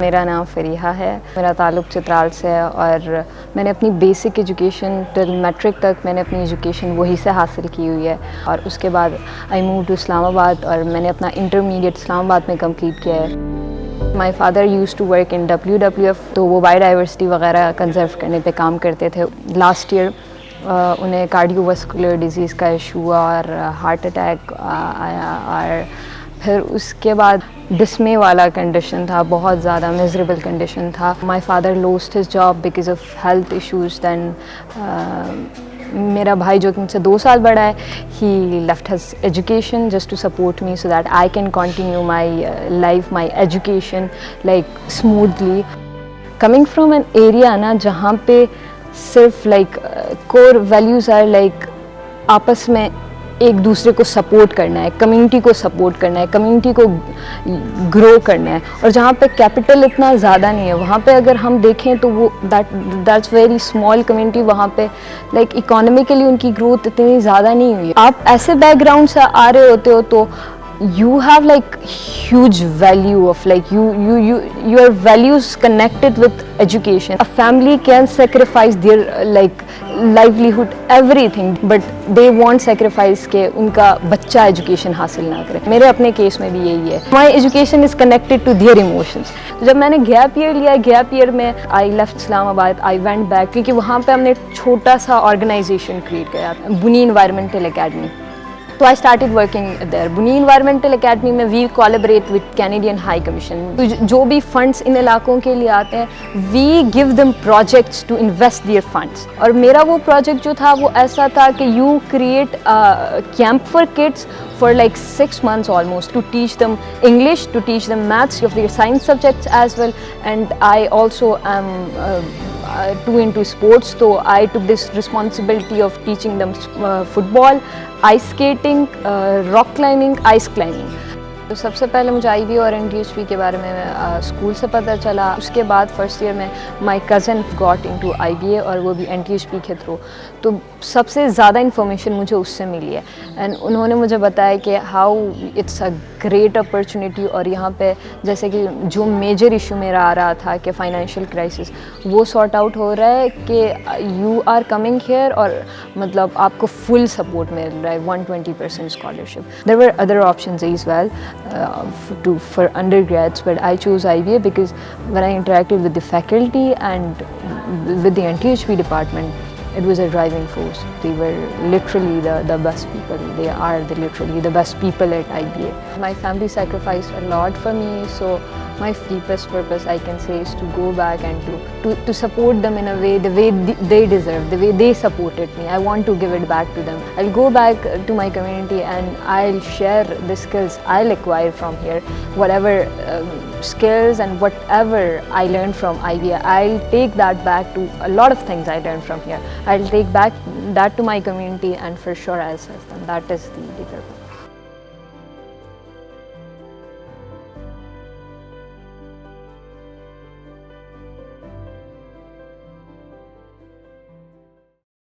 मेरा नाम फ़रीहा है, मेरा ताल्लुक़ चित्राल से है और मैंने अपनी बेसिक एजुकेशन टिल मैट्रिक तक मैंने अपनी एजुकेशन वहीं से हासिल की हुई है और उसके बाद आई मूव टू इस्लामाबाद और मैंने अपना इंटरमीडिएट इस्लामाबाद में कंप्लीट किया है। My father use to work in WWF, तो वो बायोडाइवर्सिटी वगैरह कंजर्व करने पे काम करते थे। लास्ट ईयर उन्हें कार्डियोवास्कुलर डिजीज़ का इशू हुआ और हार्ट अटैक आया और फिर उसके बाद डिस्मे वाला कंडीशन था, बहुत ज़्यादा मिजरेबल कंडीशन था। My father lost his job because of health issues. Then मेरा भाई जो कि मुझसे 2 साल बड़ा है, he left his education just to support me so that I can continue my life, my education like smoothly. Coming from an area ना जहाँ पे सिर्फ like core values are like आपस में एक दूसरे को सपोर्ट करना है, कम्युनिटी को सपोर्ट करना है, कम्युनिटी को ग्रो करना है और जहाँ पे कैपिटल इतना ज़्यादा नहीं है वहाँ पे अगर हम देखें तो वो दैट्स वेरी स्मॉल कम्युनिटी। वहाँ पे लाइक इकोनॉमिकली उनकी ग्रोथ इतनी ज़्यादा नहीं हुई है। आप ऐसे बैकग्राउंड से आ रहे होते हो तो you have like huge value of like your values connected with education. A family can sacrifice their like livelihood, everything, but they won't sacrifice के उनका बच्चा education हासिल ना करे। मेरे अपने केस में भी यही है। My education is connected to their emotions. जब मैंने गैप ईयर लिया, गैप ईयर में I left Islamabad, I went back क्योंकि वहाँ पे हमने छोटा सा ऑर्गेनाइजेशन क्रिएट किया, बुनी इन्वायरमेंटल अकेडमी। तो I started working there. Buni environmental academy में we collaborate with Canadian high commission. तो जो भी फंड्स इन इलाकों के लिए आते हैं, we give them projects to invest their funds. और मेरा वो प्रोजेक्ट जो था वो ऐसा था कि you create camp for kids for like 6 months almost to teach them English, to teach them maths, of their science subjects as well. And I also am too into sports, so I took this responsibility of teaching them football, ice skating, rock climbing, ice climbing. तो सबसे पहले मुझे IBA और NTHP के बारे में school से पता चला। उसके बाद फर्स्ट ईयर में my cousin got into IBA और वो भी NTHP के थ्रू। तो सबसे ज़्यादा इन्फॉर्मेशन मुझे उससे मिली है एंड उन्होंने मुझे बताया कि how it's a great opportunity. और यहाँ पे जैसे कि जो मेजर इशू मेरा आ रहा था कि फाइनेंशियल क्राइसिस, वो सॉर्ट आउट हो रहा है कि यू आर कमिंग हियर और मतलब आपको फुल सपोर्ट मिल रहा है, 120% scholarship. There were other options as well for undergrads, but I chose IBA because when I interacted with the faculty and with the NTHP department, it was a driving force. They were literally the best people. They are literally the best people at IBA. My family sacrificed a lot for me, so my deepest purpose I can say is to go back and to support them in a way, the way they deserve, the way they supported me. I want to give it back to them. I'll go back to my community and I'll share the skills I'll acquire from here, whatever skills and whatever I learned from IBA. I'll take that back to a lot of things I learned from here. I'll take back that to my community and for sure I'll serve them. That is the purpose.